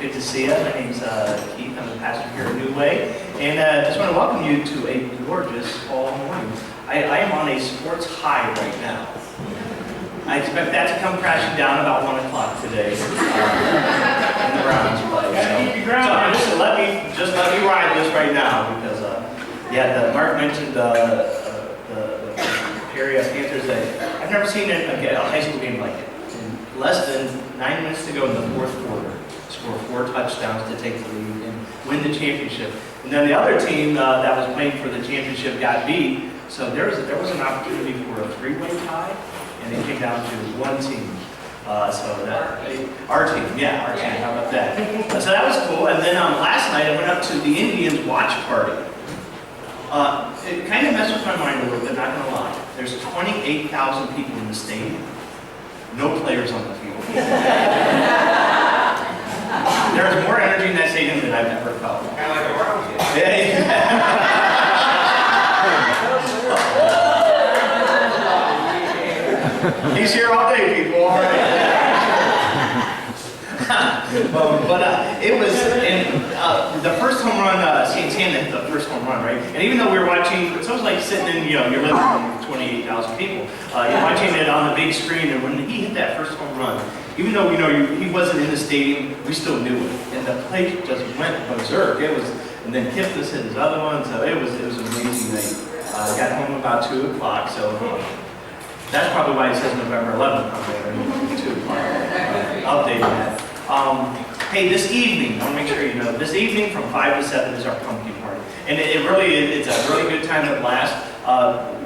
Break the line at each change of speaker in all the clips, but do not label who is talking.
Good to see you. My name's Keith. I'm the pastor here at New Way. And just want to welcome you to a gorgeous fall morning. I am on a sports high right now. I expect that to come crashing down about 1 o'clock today in the Browns play. So let me ride this right now because, Mark mentioned the Perry Panthers Day. I've never seen a high school game like it. In less than 9 minutes to go in the fourth quarter, score 4 touchdowns to take the lead and win the championship. And then the other team that was playing for the championship got beat. So there was an opportunity for a 3-way tie, and it came down to one team. Our team, how about that? So that was cool. And then last night I went up to the Indians watch party. It kind of messed with my mind a little bit, not gonna lie. There's 28,000 people in the stadium. No players on the field. There's more energy in that stadium than I've ever felt.
Kind of like a Browns game.
He's here all day, people. All right. It was the first home run. Santana hit the first home run, right? And even though we were watching, it was like sitting in your living room with 28,000 people. You're watching it on the big screen, and when he hit that first home run, even though he wasn't in the stadium, we still knew it, and the place just went berserk. It was, and then Kipnis hit his other one, so it was an amazing night. I got home about 2 o'clock, so that's probably why it says November 11th on there, 2 o'clock. Updating that. Hey, this evening, I want to make sure you know, this evening from 5 to 7 is our pumpkin party. And it's a really good time at last.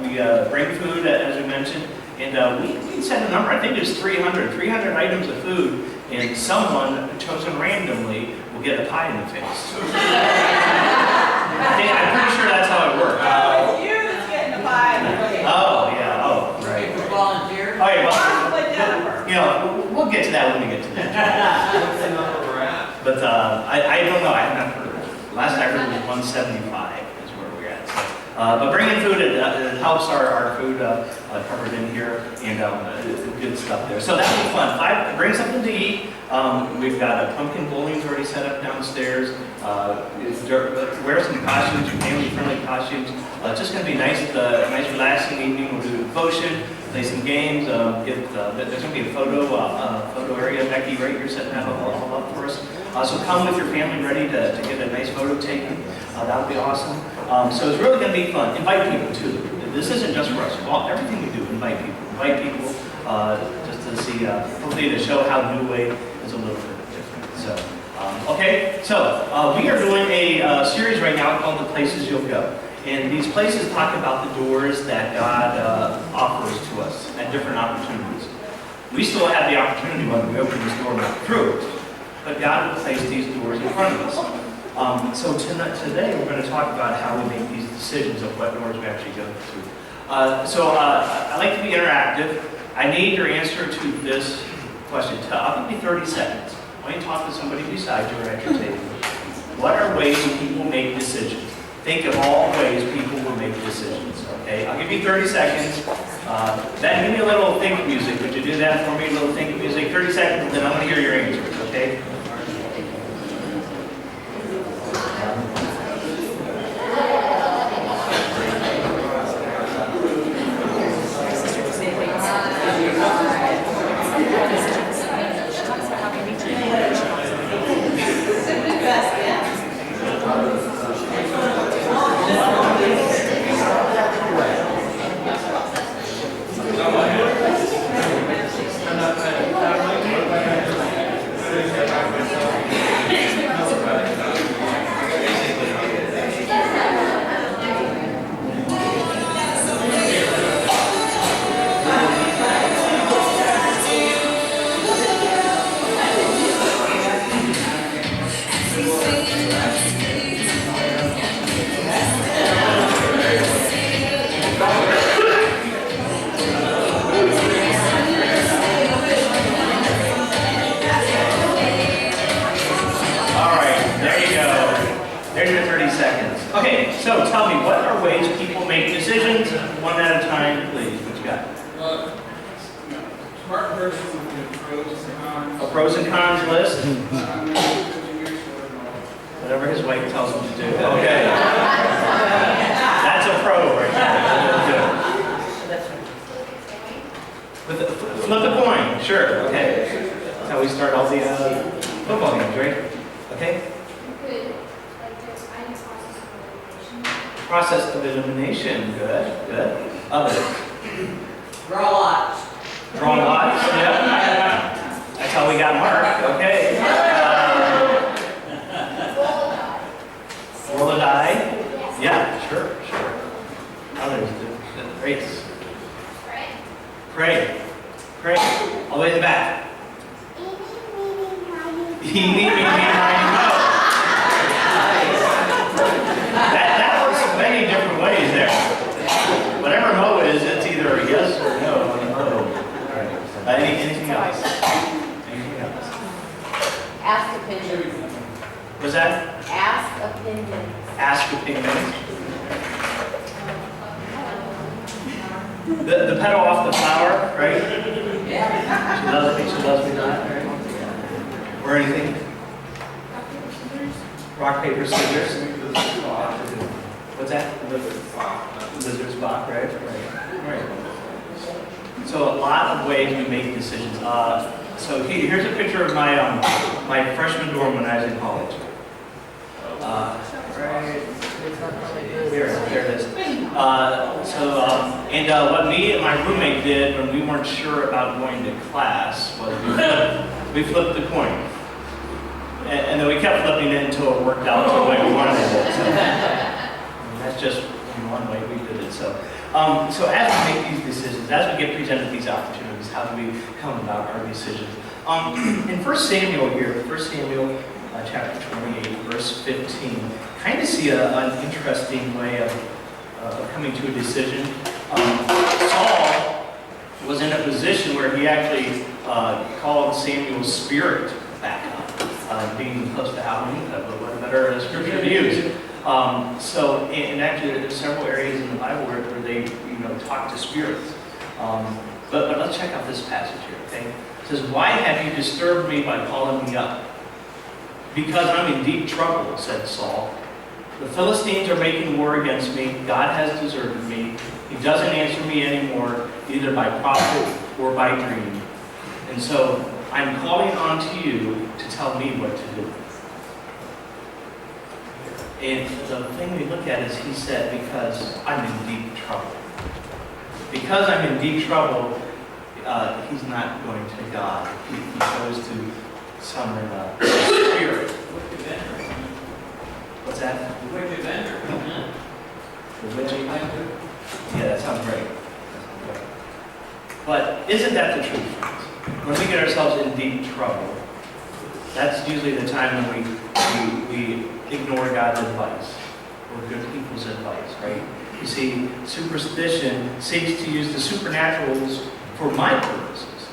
We bring food, as we mentioned, and we set a number. I think it's 300 items of food, and someone chosen randomly will get a pie in the face. I'm pretty sure that's how it works.
It's you that's getting the pie.
Oh, yeah, oh, right.
Volunteer.
Oh, yeah, well, we'll get to that when we get to that.
What's the number we're at?
But I don't know, I haven't heard. Last I heard it was 175 is where we're at. So, but bringing food, it helps our food covered in here, and good stuff there. So that'll be fun. Bring something to eat. We've got a pumpkin bowling already set up downstairs. Wear some costumes, family-friendly costumes. It's just going to be nice, nice relaxing evening. We'll do devotion, play some games. There's going to be a photo area. Becky, right here, setting that all up for us. So come with your family ready to get a nice photo taken. That would be awesome. So it's really going to be fun. Invite people too. This isn't just for us. Well, everything we do, invite people. Invite people just to see, hopefully to show how New Way is a little bit different. So, okay. So we are doing a series right now called The Places You'll Go. And these places talk about the doors that God offers to us at different opportunities. We still have the opportunity when we open this door and walk through it. But God will place these doors in front of us. So today we're going to talk about how we make these decisions of what doors we actually go through. I like to be interactive. I need your answer to this question. I'll give you 30 seconds. Why don't you talk to somebody beside you or at your table? What are ways people make decisions? Think of all ways people will make decisions. Okay, I'll give you 30 seconds. Ben, give me a little think music. Would you do that for me? A little think music. 30 seconds, and then I'm going to hear your answers. Okay. So tell me, what are ways people make decisions? One at a time, please. What you got?
Smart person with pros and cons.
A pros and cons list. wife tells him to do. Okay. That's a pro right there. With the, flip the coin, sure. Okay. That's how we start all the football games, right? Okay. Process of elimination. Good. Good. Others.
Draw lots.
Draw lots. Yeah. That's how we got Mark. Okay. Roll a die. Yeah. Sure. Others. Race. Pray. All the way to the back. Eeny, meeny, miny, mo. That works many different ways there. Whatever mo is, it's either a yes or no. Anything else? Anything else?
Ask opinions.
Was that?
Ask opinions.
Ask opinions. The pedal off the flower, right?
Yeah.
She loves me, she loves me not, right? Or anything? Rock, paper, scissors. What's that? Lizard spot, right? Right. So a lot of ways we make decisions. So here's a picture of my my freshman dorm when I was in college. Right there it is. What me and my roommate did when we weren't sure about going to class was we flipped the coin. And then we kept flipping it until it worked out the way we wanted it. So, that's just one way we did it. So as we make these decisions, as we get presented these opportunities, how do we come about our decisions? In 1 Samuel here, 1 Samuel chapter 28, verse 15, kind of see an interesting way of coming to a decision. Saul was in a position where he actually called Samuel's spirit back up, being close to Halloween, but what better scripture to use? And actually there's several areas in the Bible where they talk to spirits. But let's check out this passage here, okay? It says, "Why have you disturbed me by calling me up? Because I'm in deep trouble," said Saul. "The Philistines are making war against me. God has deserted me. He doesn't answer me anymore, either by prophet or by dream. And so I'm calling on to you to tell me what to do." And the thing we look at is he said, because I'm in deep trouble. Because I'm in deep trouble, he's not going to God. He goes to summon a spirit. What's that?
The wicked vendor.
The witchy vendor? Yeah, that sounds great. But isn't that the truth? When we get ourselves in deep trouble, that's usually the time when we ignore God's advice or good people's advice, right? You see, superstition seeks to use the supernaturals for my purposes.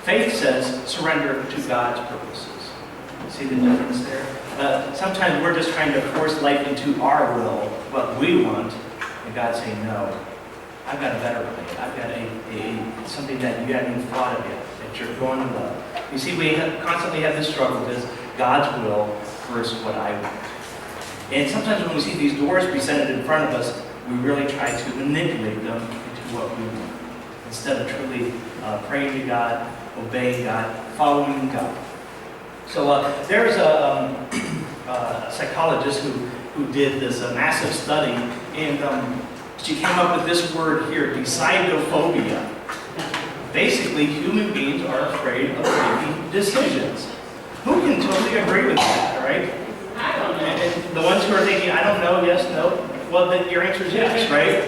Faith says surrender to God's purposes. See the difference there? Sometimes we're just trying to force life into our will, what we want, and God's saying, no, I've got a better plan. I've got something that you haven't even thought of yet, that you're going to love. You see, we constantly have this struggle with God's will versus what I want. And sometimes when we see these doors presented in front of us, we really try to manipulate them into what we want, instead of truly praying to God, obeying God, following God. So there's a psychologist who did this massive study, and she came up with this word here, decidophobia. Basically, human beings are afraid of making decisions. Who can totally agree with that, right? And the ones who are thinking, I don't know, yes, no, well, then your answer is yes, right?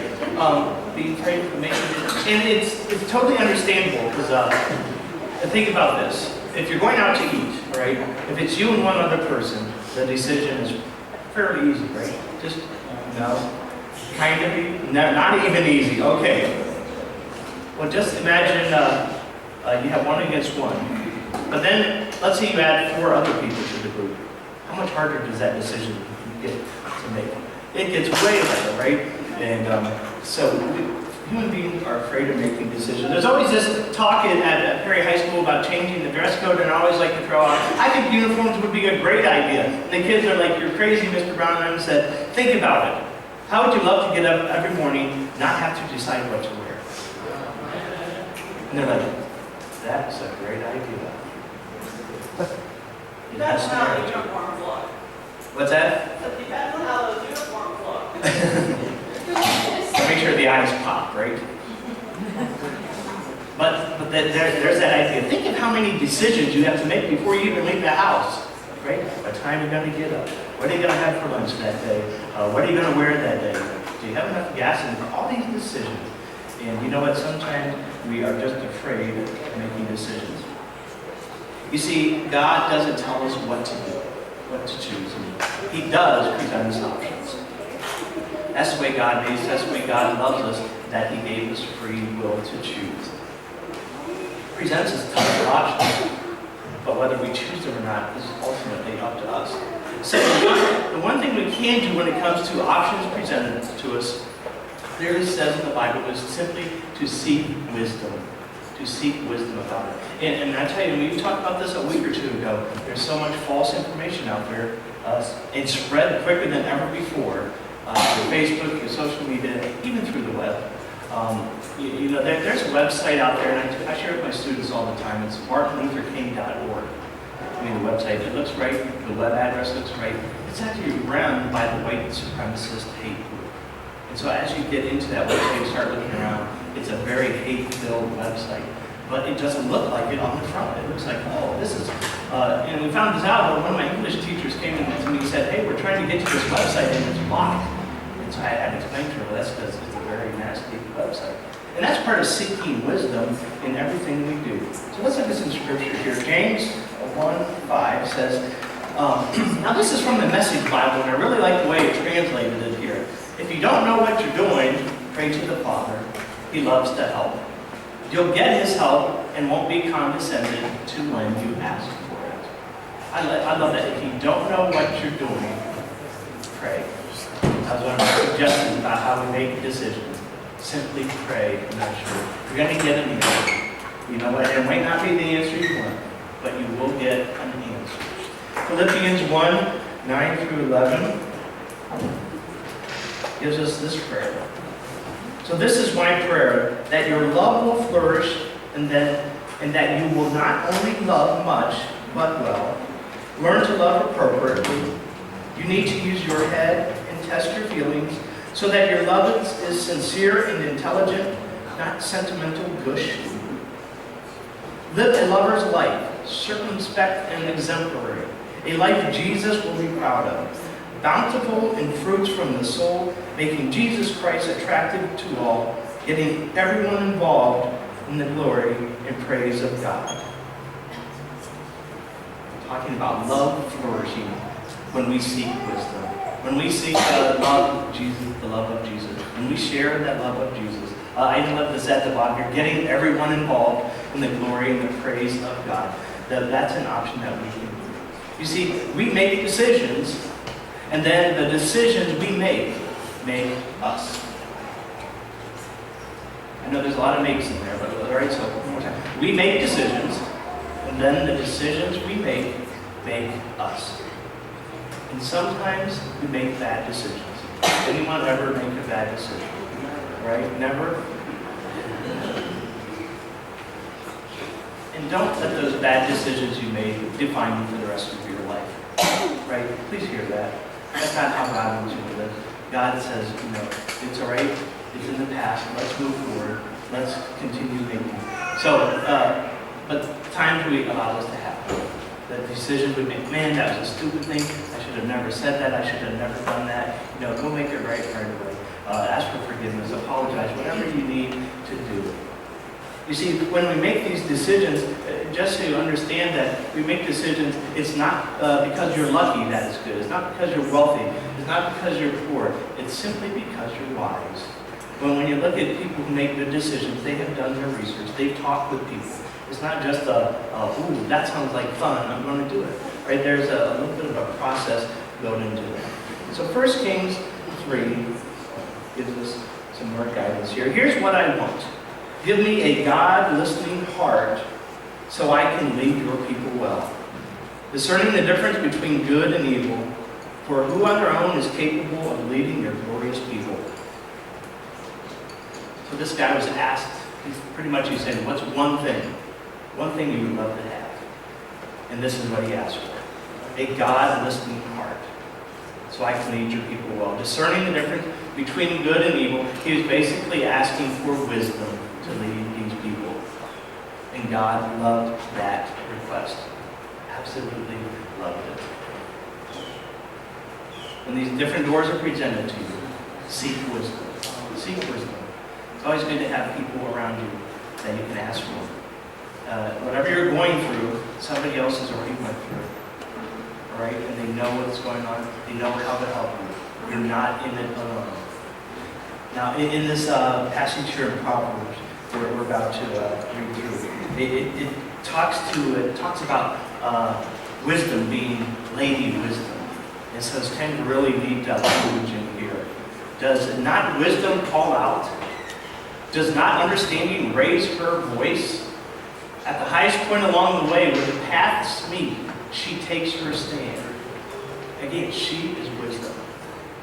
Being afraid of making decisions. And it's totally understandable, because think about this. If you're going out to eat, right, if it's you and one other person, the decision is fairly easy, right? Just, no, kind of, not even easy, okay. Well, just imagine you have one against one. But then, let's say you add 4 other people to the group. How much harder does that decision get to make? It gets way harder, right? And so human beings are afraid of making decisions. There's always this talk at Perry High School about changing the dress code, and I always like to throw out, I think uniforms would be a great idea. And the kids are like, you're crazy, Mr. Brown. And I said, think about it. How would you love to get up every morning, not have to decide what to wear? And they're like, that's a great idea.
Depends on how the uniforms look.
What's that?
It depends on how those uniforms look.
Make sure the eyes pop, right? But there's that idea. Think of how many decisions you have to make before you even leave the house, right? What time you're going to get up? What are you going to have for lunch that day? What are you going to wear that day? Do you have enough gas in for all these decisions? And you know what? Sometimes we are just afraid of making decisions. You see, God doesn't tell us what to do, what to choose. He does present us options. That's the way God made us. That's the way God loves us, that He gave us free will to choose. He presents us tons of options, but whether we choose them or not is ultimately up to us. So the one thing we can do when it comes to options presented to us, clearly says in the Bible, is simply to seek wisdom. To seek wisdom about it. And I tell you, we talked about this a week or two ago. There's so much false information out there. It's spread quicker than ever before. Through Facebook, through social media, even through the web. There's a website out there, and I share it with my students all the time. It's martinlutherking.org. I mean, the website, it looks right, the web address looks right. It's actually run by the white supremacist hate group. And so as you get into that website and start looking around, it's a very hate-filled website. But it doesn't look like it on the front. It looks like, oh, this is, and we found this out when one of my English teachers came in to me and said, hey, we're trying to get to this website and it's locked. And so I had to explain to her, well, that's because it's a very nasty website. And that's part of seeking wisdom in everything we do. So let's look at some scripture here. James 1:5 says, now this is from the Message Bible, and I really like the way it translated it here. If you don't know what you're doing, pray to the Father. He loves to help. You'll get His help and won't be condescended to when you ask for it. I love that. If you don't know what you're doing, pray. That's what I'm suggesting about how we make decisions. Simply pray and not sure. You're going to get an answer. You know what? It might not be the answer you want, but you will get an answer. Philippians 1:9-11 gives us this prayer. So this is my prayer, that your love will flourish and that you will not only love much, but well. Learn to love appropriately. You need to use your head and test your feelings so that your love is sincere and intelligent, not sentimental gush. Live a lover's life, circumspect and exemplary, a life Jesus will be proud of, bountiful in fruits from the soul, making Jesus Christ attractive to all, getting everyone involved in the glory and praise of God. Talking about love flourishing when we seek wisdom, when we seek the love of Jesus, when we share that love of Jesus. I even love this at the bottom here, getting everyone involved in the glory and the praise of God. That's an option that we can do. You see, we make decisions, and then the decisions we make us. I know there's a lot of makes in there, but all right, so one more time. We make decisions, and then the decisions we make us. And sometimes we make bad decisions. Anyone ever make a bad decision? Right? Never? And don't let those bad decisions you made define you for the rest of your life. Right? Please hear that. That's not how God wants you to live. God says, it's all right. It's in the past. Let's move forward. Let's continue making. So, but times we allow this to happen. The decisions we make, man, that was a stupid thing. I should have never said that. I should have never done that. Go make it right away. Ask for forgiveness. Apologize. Whatever you need to do. You see, when we make these decisions, just so you understand that we make decisions, it's not because you're lucky that it's good. It's not because you're wealthy. It's not because you're poor. It's simply because you're wise. When you look at people who make good decisions, they have done their research. They've talked with people. It's not just ooh, that sounds like fun, I'm going to do it. Right? There's a little bit of a process going into it. So 1 Kings 3 gives us some Lord, guide us here. Here's what I want. Give me a God-listening heart so I can lead your people well. Discerning the difference between good and evil, for who on their own is capable of leading your glorious people? So this guy was asked, he's saying, what's one thing you would love to have? And this is what he asked for. A God-listening heart, so I can lead your people well. Discerning the difference between good and evil, he was basically asking for wisdom to lead these people. And God loved that request. Absolutely loved it. When these different doors are presented to you, seek wisdom. Seek wisdom. It's always good to have people around you that you can ask for. Whatever you're going through, somebody else has already went through it. All right? And they know what's going on. They know how to help you. You're not in it alone. Now, in this passage here in Proverbs, we're about to read through, it talks about wisdom being lady wisdom. And so it's kind of really neat language in here. Does not wisdom call out? Does not understanding raise her voice? At the highest point along the way where the paths meet, she takes her stand. Again, she is wisdom.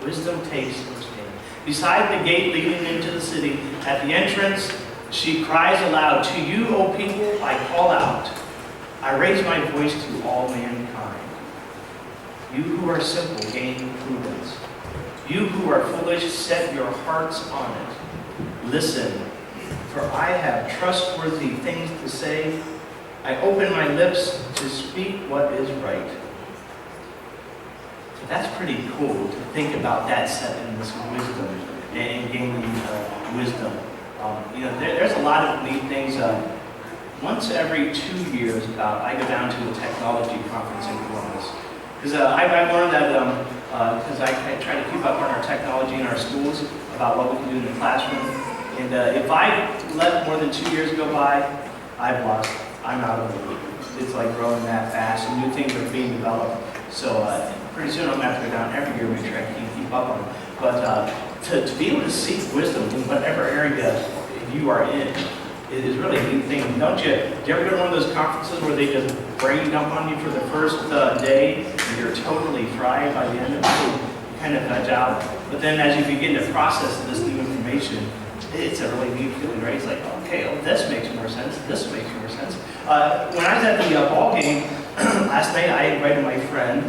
Wisdom takes her stand. Beside the gate leading into the city, at the entrance, she cries aloud, "To you, O people, I call out. I raise my voice to all mankind. You who are simple, gain prudence. You who are foolish, set your hearts on it. Listen, for I have trustworthy things to say. I open my lips to speak what is right." So that's pretty cool to think about that setting this wisdom and gaining wisdom. There's a lot of neat things. Once every 2 years, I go down to a technology conference in Columbus. Because I've learned that, because I try to keep up on our technology in our schools, about what we can do in the classroom. And if I let more than 2 years go by, I'm out of the loop. It's like growing that fast, and new things are being developed. So pretty soon I'm going to have to go down every year and make sure I can keep up on it. But to be able to seek wisdom in whatever area you are in, it is really a neat thing. Do you ever go to one of those conferences where they just brain dump on you for the first day, and you're totally fried by the end of it? You kind of nudge out. But then as you begin to process this new information, it's a really neat feeling, right? It's like, okay, this makes more sense. This makes more sense. When I was at the ball game last night, I invited my friend,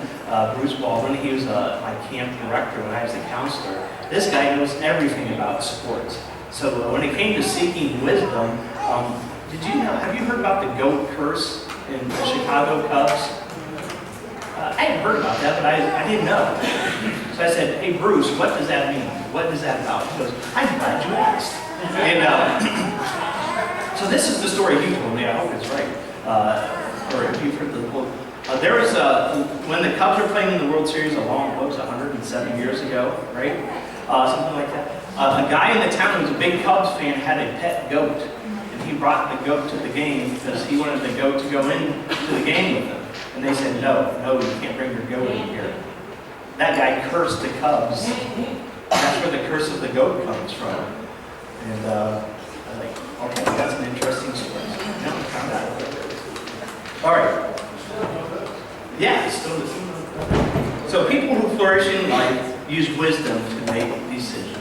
Bruce Baldwin. He was my camp director when I was a counselor. This guy knows everything about sports. So when it came to seeking wisdom, have you heard about the GOAT curse in the Chicago Cubs? I hadn't heard about that, but I didn't know. So I said, "Hey Bruce, what does that mean? What is that about?" He goes, "I'm glad you asked." And so this is the story he told me. I hope it's right. Or if you've heard the whole. There was when the Cubs were playing in the World Series 107 years ago, right? Something like that. A guy in the town who was a big Cubs fan had a pet goat, and he brought the goat to the game because he wanted the goat to go in to the game with him. And they said, no, you can't bring your goat in here. That guy cursed the Cubs. That's where the curse of the goat comes from. And I was like, okay, that's an interesting story. Now I found out. All right. Yeah, still listening. So people who flourish in life use wisdom to make decisions.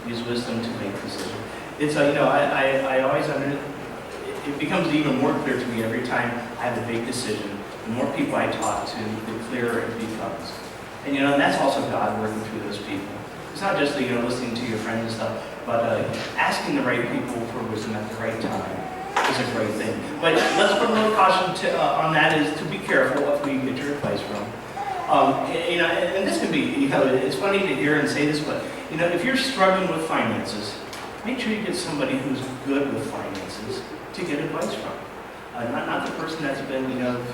Use wisdom to make decisions. It's I always it becomes even more clear to me every time I have a big decision. The more people I talk to, the clearer it becomes. And and that's also God working through those people. It's not just listening to your friends and stuff, but asking the right people for wisdom at the right time is a great thing. But let's put a little caution on that, is to be careful if we get your advice from. And this can be, it's funny to hear and say this, but if you're struggling with finances, make sure you get somebody who's good with finances to get advice from. Not the person that's been,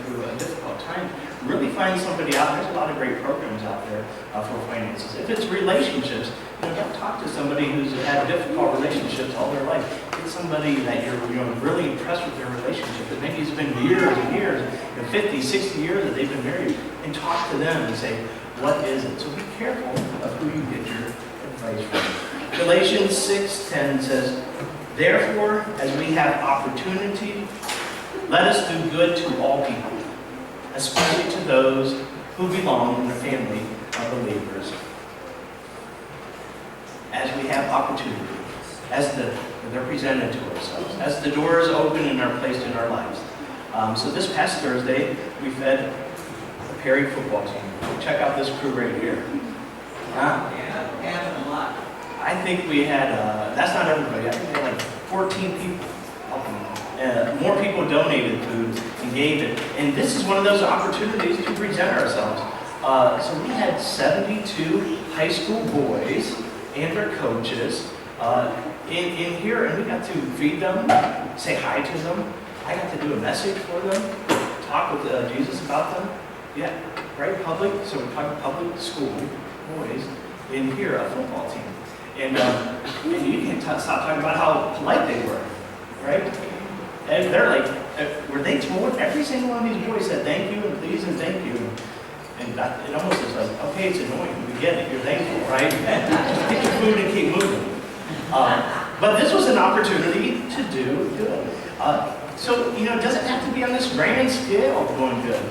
through a difficult time. Really find somebody out. There's a lot of great programs out there for finances. If it's relationships, don't talk to somebody who's had difficult relationships all their life. Get somebody that you're really impressed with their relationship. That maybe it's been years and years, 50, 60 years that they've been married, and talk to them and say, what is it? So be careful of who you get your advice from. Galatians 6:10 says, therefore, as we have opportunity, let us do good to all people, especially to those who belong in the family of believers. As we have opportunity, as they're presented to ourselves, as the doors open and are placed in our lives. So this past Thursday, we fed the Perry football team. Check out this crew right here.
Yeah, a lot.
I think we had, that's not everybody, I think we had like 14 people helping. More people donated food and gave it. And this is one of those opportunities to present ourselves. So we had 72 high school boys and their coaches in here, and we got to feed them, say hi to them. I got to do a message for them, talk with Jesus about them. Yeah, right, public, so we're talking public school boys in here, a football team. And you can't stop talking about how polite they were, right? And they're like, were they told? Every single one of these boys said thank you and please and thank you. And it almost is like, okay, it's annoying. We get it. You're thankful, right? Just get your food and keep moving. But this was an opportunity to do good. So, it doesn't have to be on this grand scale of going good.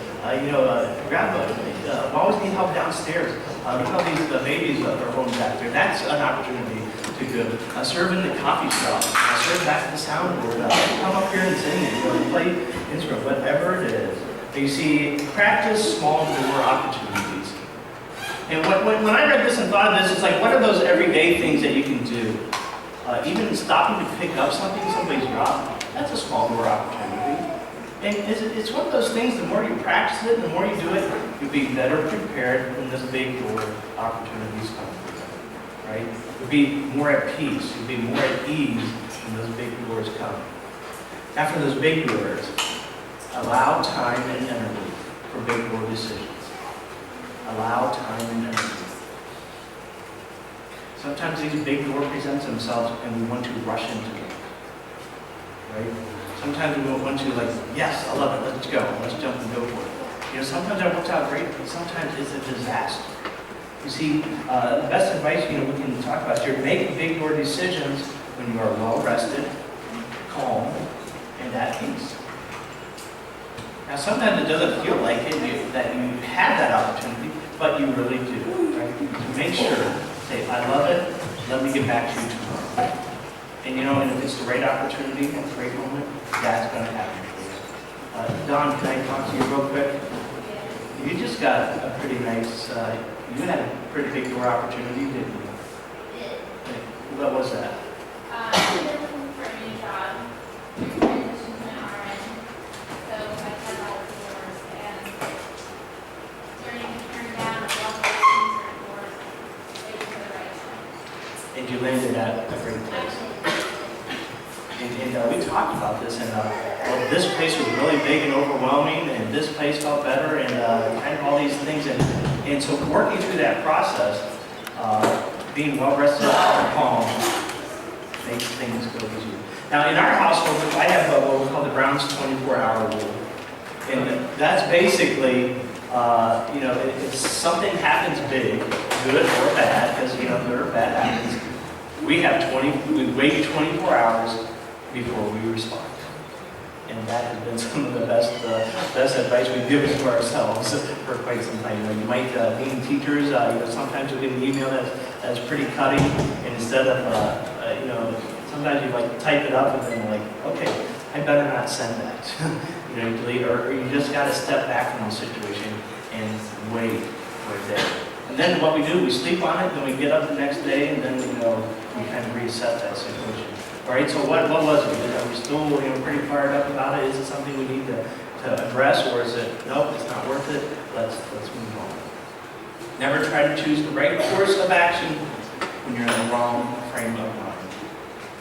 Grab always need help downstairs. Tell these babies that are home back there. That's an opportunity to good. Serve in the coffee shop. Serve back at the soundboard. Come up here and sing it. Play instrument, whatever it is. You see, practice small door opportunities. And when I read this and thought of this, it's like, what are those everyday things that you can do? Even stopping to pick up something somebody's dropped, that's a small door opportunity. And it's one of those things, the more you practice it, the more you do it, you'll be better prepared when those big door opportunities come. Right? You'll be more at peace, you'll be more at ease when those big doors come. After those big doors, allow time and energy for big door decisions. Allow time and energy. Sometimes these big doors present themselves and we want to rush into them. Right? Sometimes we want to yes, I love it, let's go, let's jump and go for it. Sometimes that works out great, but sometimes it's a disaster. You see, the best advice we can talk about here, make big door decisions when you are well rested, calm, and at peace. Now sometimes it doesn't feel like it, that you have that opportunity, but you really do. Right? So make sure, say, I love it, let me get back to you tomorrow. And and if it's the right opportunity and the right moment, that's going to happen for you. Don, can I talk to you real quick? You just got a pretty nice, you had a pretty big door opportunity, didn't you? What was that?
I've been looking for a new job. Transition to an RN. So I had all the doors and starting to turn down a lot of certain doors. Waiting for the right time.
And you landed at a great place. And we talked about this, and this place was really big and overwhelming, and this place felt better, and kind of all these things. And so working through that process, being well-rested and calm, makes things go easier. Now, in our household, I have what we call the Brown's 24-hour rule. And that's basically, if something happens big, good or bad, because, good or bad happens, we wait 24 hours before we respond. And that has been some of the best advice we've given to ourselves for quite some time. You might, being teachers, sometimes you'll get an email that's pretty cutting, and instead of, sometimes you type it up and then okay, I better not send that. You delete, or you just got to step back from the situation and wait for a day. And then what we do, we sleep on it, then we get up the next day, and then we kind of reset that situation. All right, so what was it? Are we still pretty fired up about it? Is it something we need to address, or is it, nope, it's not worth it, let's move on. Never try to choose the right course of action when you're in the wrong frame of mind.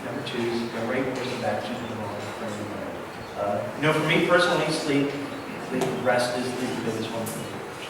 Never choose the right course of action in the wrong frame of mind. For me personally, sleep, rest is the biggest one for me.